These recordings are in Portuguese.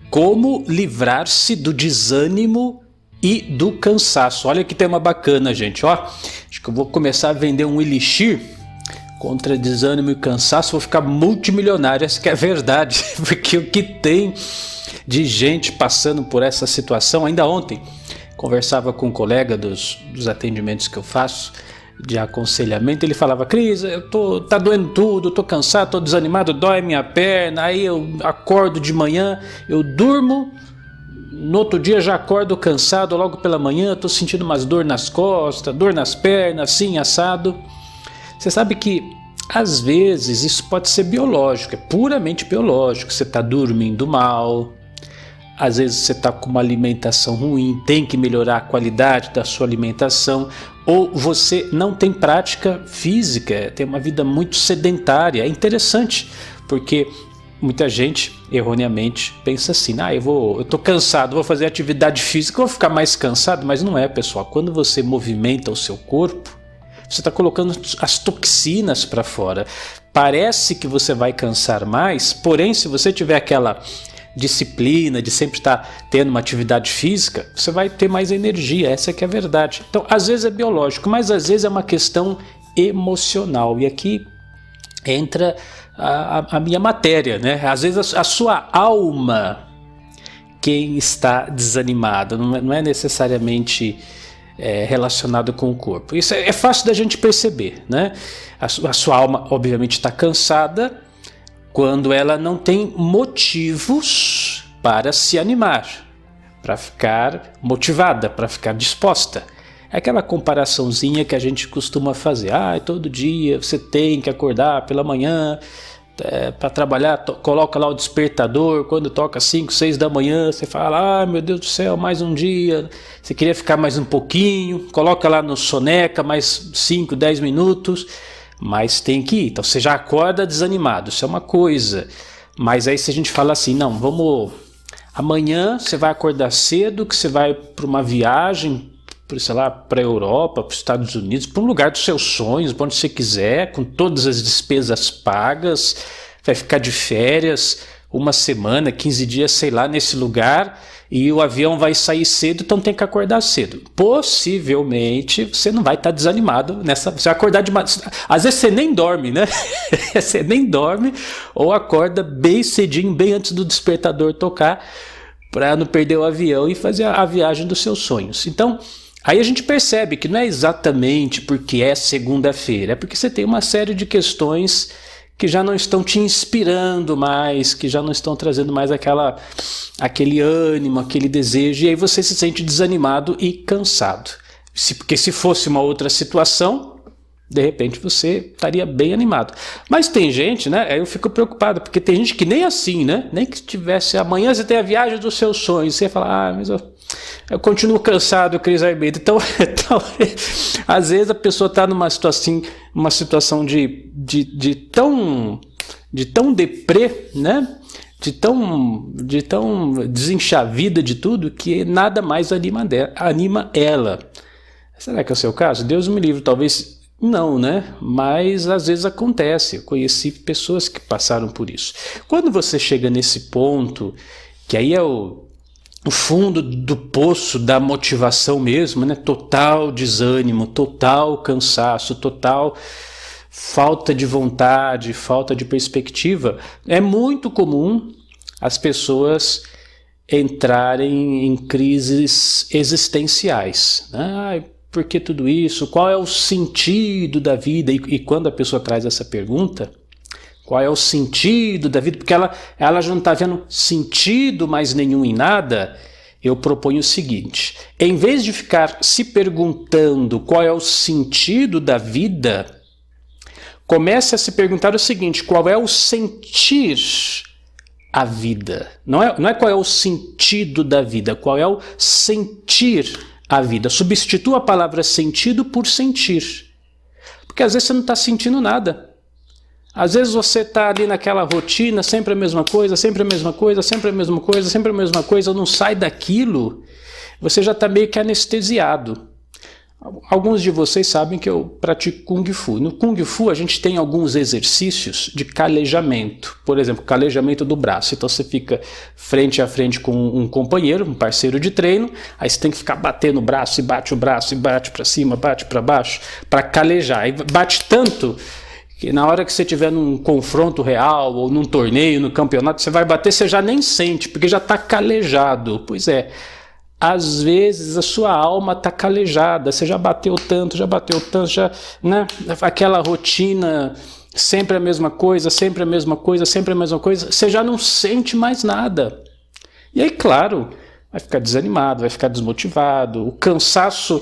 Como livrar-se do desânimo e do cansaço. Olha que tema bacana, gente. Ó, acho que eu vou começar a vender um elixir contra desânimo e cansaço. Vou ficar multimilionário, essa que é a verdade. Porque o que tem de gente passando por essa situação. Ainda ontem, conversava com um colega dos atendimentos que eu faço, de aconselhamento. Ele falava: Cris, tá doendo tudo, tô cansado, tô desanimado, dói minha perna, aí eu acordo de manhã, eu durmo, no outro dia já acordo cansado, logo pela manhã tô sentindo umas dor nas costas, dor nas pernas, assim, assado. Você sabe que às vezes isso pode ser biológico, é puramente biológico. Você tá dormindo mal, às vezes você está com uma alimentação ruim, tem que melhorar a qualidade da sua alimentação, ou você não tem prática física, tem uma vida muito sedentária. É interessante, porque muita gente, erroneamente, pensa assim: eu estou cansado, vou fazer atividade física, vou ficar mais cansado. Mas não é, pessoal. Quando você movimenta o seu corpo, você está colocando as toxinas para fora. Parece que você vai cansar mais, porém, se você tiver aquela disciplina de sempre estar tendo uma atividade física, você vai ter mais energia. Essa que é a verdade. Então, às vezes é biológico, mas às vezes é uma questão emocional. E aqui entra a minha matéria, né? Às vezes a sua alma, quem está desanimado, não é necessariamente relacionado com o corpo. Isso é fácil da gente perceber, né? A sua alma, obviamente, está cansada quando ela não tem motivos para se animar, para ficar motivada, para ficar disposta. É aquela comparaçãozinha que a gente costuma fazer. Todo dia você tem que acordar pela manhã para trabalhar, coloca lá o despertador, quando toca 5, 6 da manhã, você fala: meu Deus do céu, mais um dia. Você queria ficar mais um pouquinho, coloca lá no soneca mais 5, 10 minutos. Mas tem que ir. Então você já acorda desanimado, isso é uma coisa. Mas aí se a gente fala assim: não, amanhã você vai acordar cedo, que você vai para uma viagem, sei lá, para a Europa, para os Estados Unidos, para um lugar dos seus sonhos, para onde você quiser, com todas as despesas pagas, vai ficar de férias uma semana, 15 dias, sei lá, nesse lugar, e o avião vai sair cedo, então tem que acordar cedo. Possivelmente você não vai estar desanimado nessa. Você vai acordar às vezes você nem dorme, né? Você nem dorme, ou acorda bem cedinho, bem antes do despertador tocar, para não perder o avião e fazer a viagem dos seus sonhos. Então, aí a gente percebe que não é exatamente porque é segunda-feira, é porque você tem uma série de questões que já não estão te inspirando mais, que já não estão trazendo mais aquele ânimo, aquele desejo, e aí você se sente desanimado e cansado. Porque se fosse uma outra situação, de repente você estaria bem animado. Mas tem gente, né? Aí eu fico preocupado, porque tem gente que nem assim, né? Nem que tivesse amanhã você tem a viagem dos seus sonhos, você fala: mas eu continuo cansado, Cris Arbedo. Então, às vezes a pessoa está numa situação de tão deprê, né? De tão desenchavida de tudo, que nada mais anima ela. Será que é o seu caso? Deus me livre, talvez não, né? Mas às vezes acontece. Eu conheci pessoas que passaram por isso. Quando você chega nesse ponto, que aí é o fundo do poço da motivação mesmo, né? Total desânimo, total cansaço, total falta de vontade, falta de perspectiva. É muito comum as pessoas entrarem em crises existenciais, né? Por que tudo isso? Qual é o sentido da vida? E quando a pessoa traz essa pergunta, qual é o sentido da vida? Porque ela já não está vendo sentido mais nenhum em nada. Eu proponho o seguinte: em vez de ficar se perguntando qual é o sentido da vida, comece a se perguntar o seguinte: qual é o sentir a vida? Não é qual é o sentido da vida, qual é o sentir a vida. Substitua a palavra sentido por sentir. Porque às vezes você não está sentindo nada. Às vezes você está ali naquela rotina, sempre a mesma coisa, sempre a mesma coisa, sempre a mesma coisa, sempre a mesma coisa, não sai daquilo, você já está meio que anestesiado. Alguns de vocês sabem que eu pratico Kung Fu. No Kung Fu a gente tem alguns exercícios de calejamento. Por exemplo, calejamento do braço. Então você fica frente a frente com um companheiro, um parceiro de treino, aí você tem que ficar batendo o braço e bate para cima, bate para baixo, para calejar. Aí bate tanto que na hora que você estiver num confronto real ou num torneio, no campeonato, você vai bater, você já nem sente, porque já está calejado. Pois é. Às vezes a sua alma está calejada, você já bateu tanto, já, né? Aquela rotina, sempre a mesma coisa, sempre a mesma coisa, sempre a mesma coisa, você já não sente mais nada. E aí, claro, vai ficar desanimado, vai ficar desmotivado. O cansaço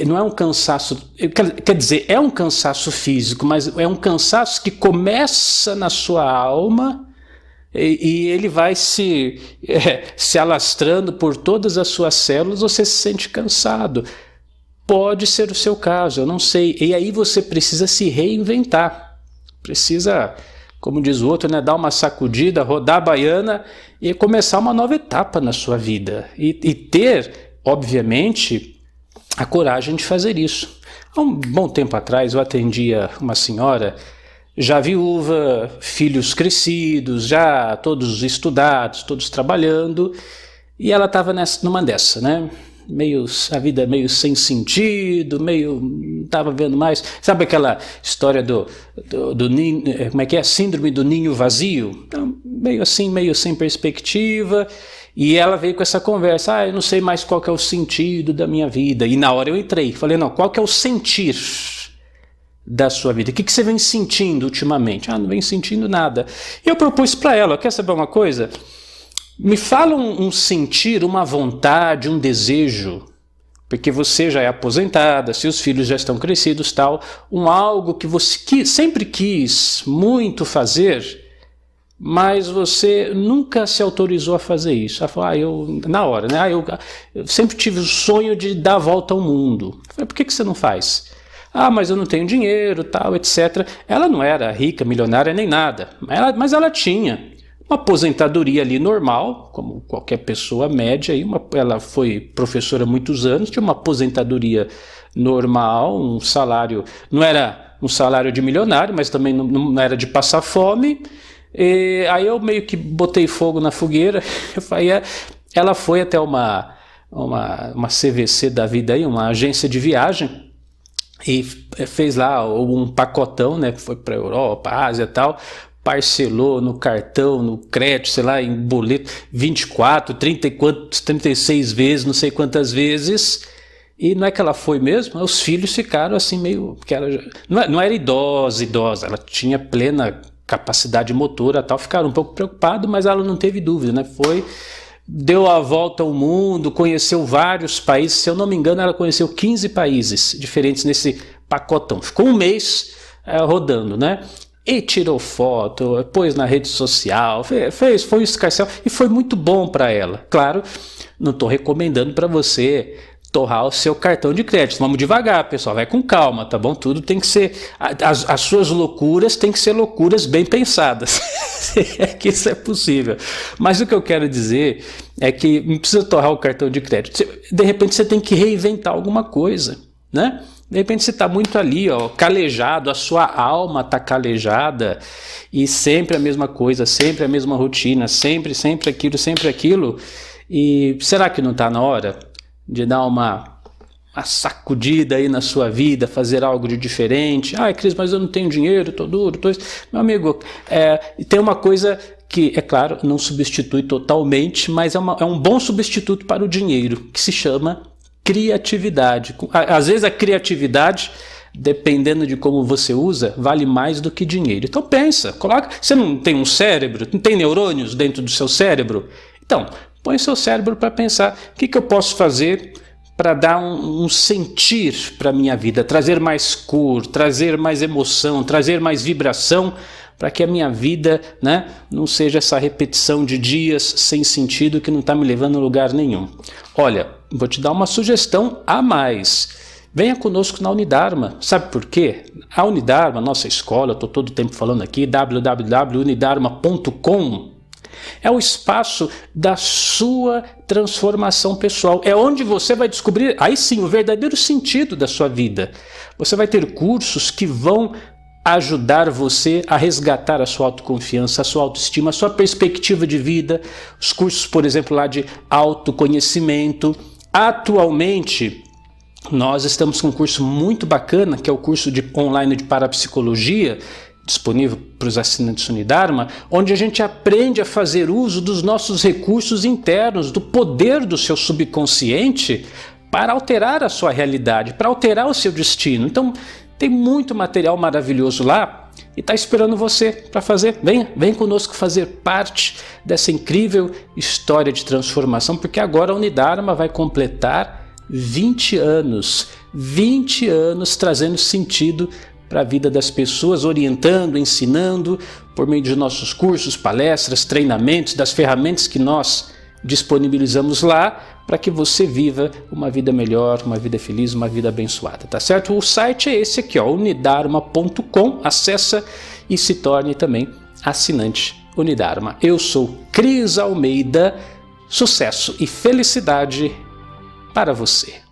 não é um cansaço, quer dizer, é um cansaço físico, mas é um cansaço que começa na sua alma e ele vai se alastrando por todas as suas células, você se sente cansado. Pode ser o seu caso, eu não sei. E aí você precisa se reinventar. Precisa, como diz o outro, né, dar uma sacudida, rodar a baiana e começar uma nova etapa na sua vida. E ter, obviamente, a coragem de fazer isso. Há um bom tempo atrás eu atendia uma senhora já viúva, filhos crescidos, já todos estudados, todos trabalhando, e ela estava numa dessa, né? A vida meio sem sentido, não estava vendo mais. Sabe aquela história do ninho, como é que é? Síndrome do ninho vazio? Então, meio assim, meio sem perspectiva. E ela veio com essa conversa, eu não sei mais qual que é o sentido da minha vida. E na hora eu entrei, falei, não, qual que é o sentir da sua vida? O que você vem sentindo ultimamente? Não vem sentindo nada. Eu propus para ela, quer saber uma coisa? Me fala um sentir, uma vontade, um desejo, porque você já é aposentada, seus filhos já estão crescidos, tal, algo que você sempre quis muito fazer, mas você nunca se autorizou a fazer isso. Ela falou, na hora, né? Eu sempre tive o sonho de dar a volta ao mundo. Eu falei, por que você não faz? Mas eu não tenho dinheiro, tal, etc. Ela não era rica, milionária, nem nada, mas ela tinha uma aposentadoria ali normal, como qualquer pessoa média. Ela foi professora há muitos anos, tinha uma aposentadoria normal, um salário, não era um salário de milionário, mas também não era de passar fome. E aí eu meio que botei fogo na fogueira. Ela foi até uma CVC da vida, aí, uma agência de viagem, e fez lá um pacotão, né? Foi para a Europa, Ásia e tal, parcelou no cartão, no crédito, sei lá, em boleto, 24, 30 e quantos, 36 vezes, não sei quantas vezes. E não é que ela foi mesmo, os filhos ficaram assim meio... que ela não era idosa, ela tinha plena capacidade motora, tal, ficaram um pouco preocupados, mas ela não teve dúvida, né? Deu a volta ao mundo, conheceu vários países, se eu não me engano ela conheceu 15 países diferentes nesse pacotão, ficou um mês rodando, né? E tirou foto, pôs na rede social, foi um escarcel, e foi muito bom para ela. Claro, não estou recomendando para você torrar o seu cartão de crédito, vamos devagar, pessoal, vai com calma, tá bom? Tudo tem que ser, as suas loucuras tem que ser loucuras bem pensadas, é que isso é possível. Mas o que eu quero dizer é que não precisa torrar o cartão de crédito, de repente você tem que reinventar alguma coisa, né? De repente você está muito ali, calejado, a sua alma está calejada, e sempre a mesma coisa, sempre a mesma rotina, sempre aquilo, e será que não está na hora de dar uma sacudida aí na sua vida, fazer algo de diferente? Cris, mas eu não tenho dinheiro, estou duro, Meu amigo, tem uma coisa que, é claro, não substitui totalmente, mas é um bom substituto para o dinheiro, que se chama criatividade. Às vezes a criatividade, dependendo de como você usa, vale mais do que dinheiro. Então pensa, você não tem um cérebro, não tem neurônios dentro do seu cérebro? Então, põe seu cérebro para pensar, o que eu posso fazer para dar um sentir para a minha vida, trazer mais cor, trazer mais emoção, trazer mais vibração, para que a minha vida, né, não seja essa repetição de dias sem sentido que não está me levando a lugar nenhum. Olha, vou te dar uma sugestão a mais. Venha conosco na Unidarma. Sabe por quê? A Unidarma, nossa escola, eu estou todo o tempo falando aqui, www.unidarma.com. É o espaço da sua transformação pessoal. É onde você vai descobrir, aí sim, o verdadeiro sentido da sua vida. Você vai ter cursos que vão ajudar você a resgatar a sua autoconfiança, a sua autoestima, a sua perspectiva de vida. Os cursos, por exemplo, lá de autoconhecimento. Atualmente, nós estamos com um curso muito bacana, que é o curso online de parapsicologia, disponível para os assinantes Unidarma, onde a gente aprende a fazer uso dos nossos recursos internos, do poder do seu subconsciente para alterar a sua realidade, para alterar o seu destino. Então, tem muito material maravilhoso lá e está esperando você para fazer. Vem conosco fazer parte dessa incrível história de transformação, porque agora a Unidarma vai completar 20 anos trazendo sentido para a vida das pessoas, orientando, ensinando, por meio de nossos cursos, palestras, treinamentos, das ferramentas que nós disponibilizamos lá, para que você viva uma vida melhor, uma vida feliz, uma vida abençoada, tá certo? O site é esse aqui, ó, unidarma.com, acessa e se torne também assinante Unidarma. Eu sou Cris Almeida, sucesso e felicidade para você.